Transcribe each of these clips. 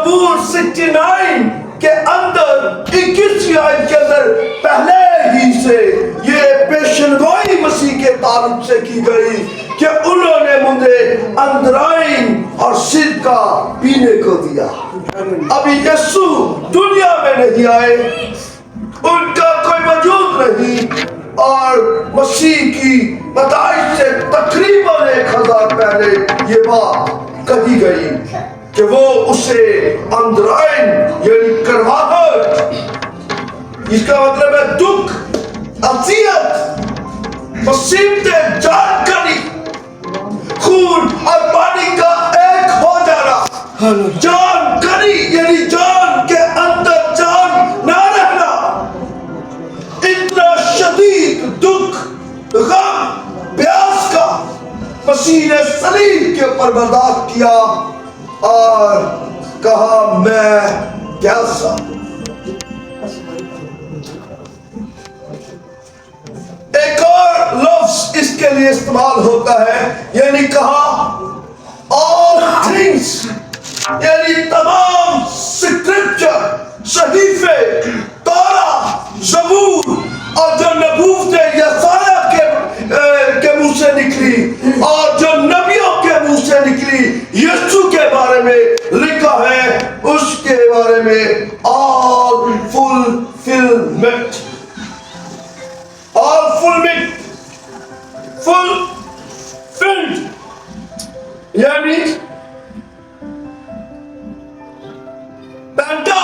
زبور 69 کے اندر 21ویں آیت کے اندر پہلے ہی سے یہ پیشن گوئی مسیح کے تعلق سے کی گئی کہ انہوں نے مجھے اندرائن اور صدقہ پینے کو دیا. ابھی یسوع دنیا میں نہیں آئے، ان کا کوئی وجود نہیں، اور مسیح کی پیدائش سے تقریباً 1000 پہلے یہ بات کہی گئی کہ وہ اسے اندرائن یعنی کرواہٹ، اس کا مطلب ہے دکھ، اذیت، مصیبتیں، جان کنی، خون اور پانی کا ایک ہو جانا. جان کنی یعنی جان کے اندر جان نہ رہنا، اتنا شدید دکھ، غم، پیاس کا مسیح نے صلیب کے اوپر برداشت کیا اور کہا میں پیاسا. ایک اور لفظ اس کے لیے استعمال ہوتا ہے، یعنی کہا all things، یعنی تمام سکرپچر، صحیفے، تورات، زبور اور جو نبوتیں یسایہ کے منہ سے نکلی اور جو نبیوں کے منہ سے نکلی یسوع کے بارے میں لکھا ہے، اس کے بارے میں all fulfillment، all fulfilled، یعنی پینٹا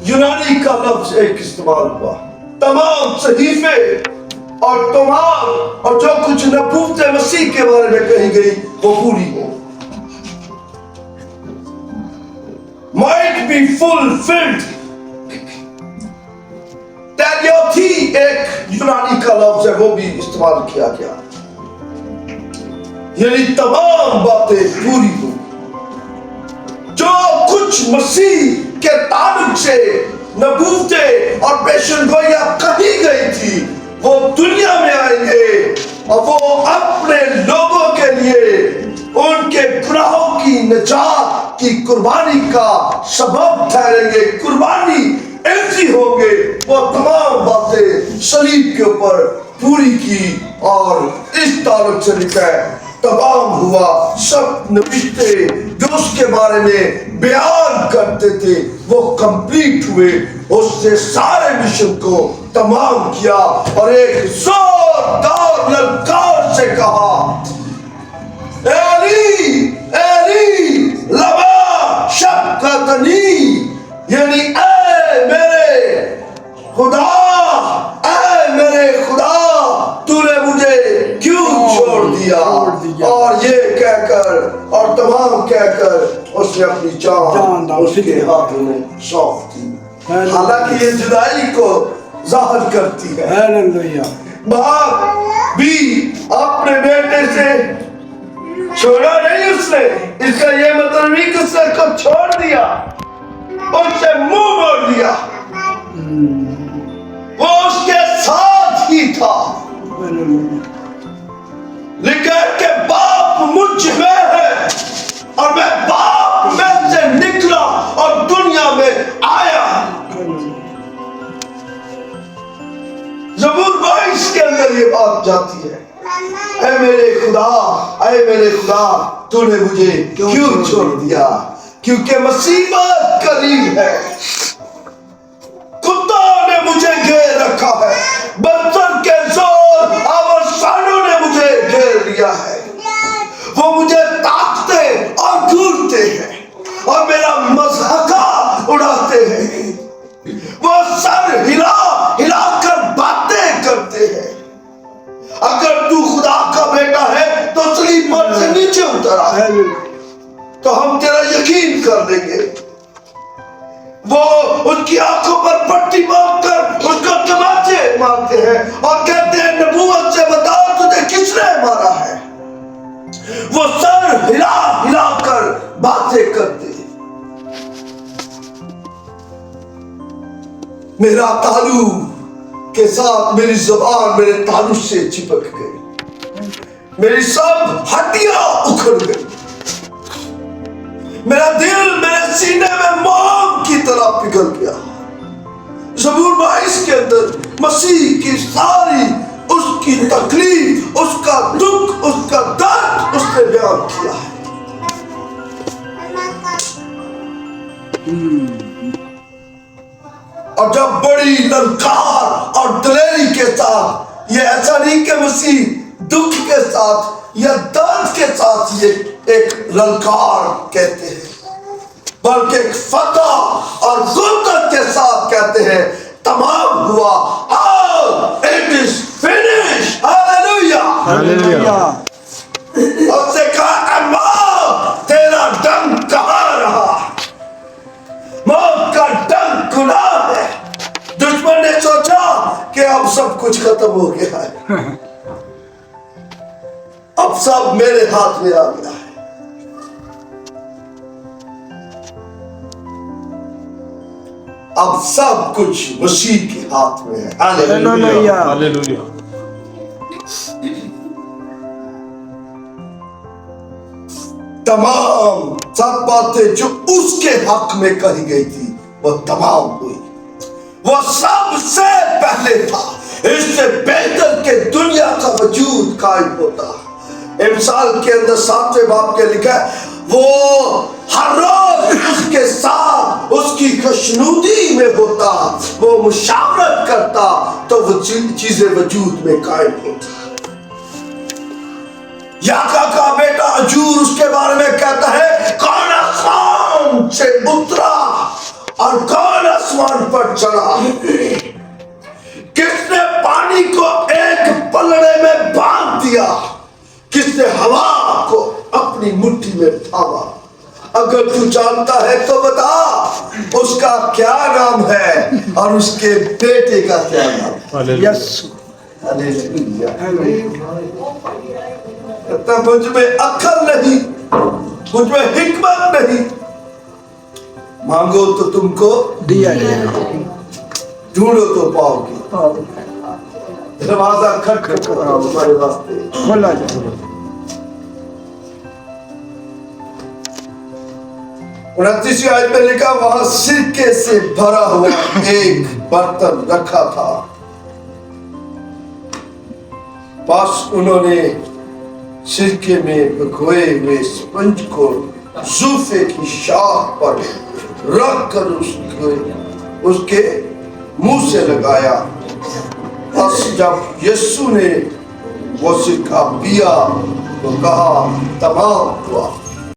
یونانی کا لفظ ایک استعمال ہوا. تمام صحیفے اور تمام اور جو کچھ نبوت مسیح کے بارے میں کہی گئی وہ پوری ہو. might be fulfilled. تیلیوتھی ایک یونانی کا لفظ ہے، وہ بھی استعمال کیا گیا، یعنی تمام باتیں پوری ہو. جو کچھ مسیح کے تعلق سے نبوتیں اور پیشن گوئیاں کہی گئی تھی وہ دنیا میں آئیں گے اور وہ اپنے لوگوں کے لیے ان کے گناہوں کی نجات کی قربانی کا سبب ٹھہریں گے، قربانی ایسی ہوں گے. وہ تمام باتیں صلیب کے اوپر پوری کی اور اس تعلق سے لکھا ہے تمام ہوا. سب نبوتیں جو اس کے بارے میں بیان کرتے تھے وہ کمپلیٹ ہوئے. اس نے سارے مشن کو تمام کیا اور ایک زوردار للکار سے کہا ایلی ایلی لما شبقتنی، یعنی اے میرے خدا، اے میرے خدا تو نے مجھے کیوں چھوڑ دیا. اور یہ کہہ کر اور تمام کہہ کر اس نے اپنی جان اس کے ہاتھوں میں سونپ دی. حالانکہ یہ جدائی کو ظاہر کرتی ہے. باپ بھی اپنے بیٹے سے چھوڑا نہیں اس نے، اس کا یہ مطلب نہیں کہ اس نے کو چھوڑ دیا، اس سے منہ موڑ دیا. وہ اس کے ساتھ ہی تھا. لکھا ہے کہ باپ مجھ میں ہے اور میں باپ میں سے نکلا اور دنیا میں آیا. زبور 22 کے اندر یہ بات جاتی ہے، اے میرے خدا، اے میرے خدا تو نے مجھے کیوں چھوڑ دیا. کیونکہ مصیبت قریب ہے، کتا نے مجھے گھیر رکھا ہے، برتن کے زور آورسانوں نے مجھے گھیر لیا ہے. وہ مجھے تاکتے اور گھورتے ہیں اور میرا مضحکہ اڑاتے ہیں. وہ سر ہلا ہلا کر باتیں کرتے ہیں. اگر تو خدا کا بیٹا ہے تو صلیب پر سے نیچے اترا تو ہم تیرا یقین کر دیں گے. وہ ان کی آنکھوں پر پٹی باندھ کر اس کو تماچے مارتے ہیں اور کہتے ہیں نبوت سے بتا تجھے کس نے مارا ہے. وہ سر ہلا ہلا کر باتیں کرتے ہیں. میرا تعلق کے ساتھ میری زبان میرے تعلق سے چپک گئی، میری سب ہڈیاں اکھڑ گئی، میرا دل میرے سینے میں موم کی طرح پگھل گیا. زبور 22 کے اندر مسیح کی ساری اس کی تکلیف، اس کا دکھ، اس کا درد اس نے بیان کیا ہے. اور جب بڑی للکار اور دلیری کے ساتھ، یہ ایسا نہیں کہ مسیح دکھ کے ساتھ یا درد کے ساتھ یہ ایک للکار کہتے ہیں، بلکہ ایک فتح اور غلطت کے ساتھ کہتے ہیں تمام ہوا. All it is finished. Hallelujah. اس نے کہا اے موت تیرا ڈنک کہاں رہا؟ موت کا ڈنک گناہ ہے. دشمن نے سوچا کہ اب سب کچھ ختم ہو گیا ہے، اب سب میرے ہاتھ میں آ گیا ہے. اب سب کچھ مسیح کے ہاتھ میں ہے. ہاللیلویا. تمام سب باتیں جو اس کے حق میں کہی گئی تھی وہ تمام ہوئی. وہ سب سے پہلے تھا، اس سے بہتر کہ دنیا کا وجود قائم ہوتا. امثال کے اندر 7ویں باب کے لکھا ہے وہ ہر روز اس کے ساتھ اس کی خوشنودی میں ہوتا، وہ مشاورت کرتا تو وہ چیزیں وجود میں قائم ہوتی. یعقوب کا بیٹا اجور اس کے بارے میں کہتا ہے کون آسمان سے اترا اور کون آسمان پر چڑھا؟ کس نے پانی کو ایک پلڑے میں باندھ دیا؟ کس نے ہوا کو اپنی مٹھی میں تھاما؟ اگر تو جانتا ہے تو بتا اس کا کیا نام ہے اور اس کے بیٹے کا کیا نام ہے. مجھ میں عقل نہیں، مجھ میں حکمت نہیں. مانگو تو تم کو دیا جائے گا، ڈھونڈو تو پاؤ گے، دروازہ کھٹکھٹاؤ تمہارے واسطے کھولا جائے گا. 29 آیت میں لکھا وہاں سرکے سے بھرا ہوا ایک برتن رکھا تھا. پس انہوں نے سرکے میں بھگوئے ہوئے اسپنج کو زوفے کی شاخ پر رکھ کر اس کے منہ سے لگایا. پس جب یسوع نے وہ سرکہ پیا تو کہا تمام ہوا.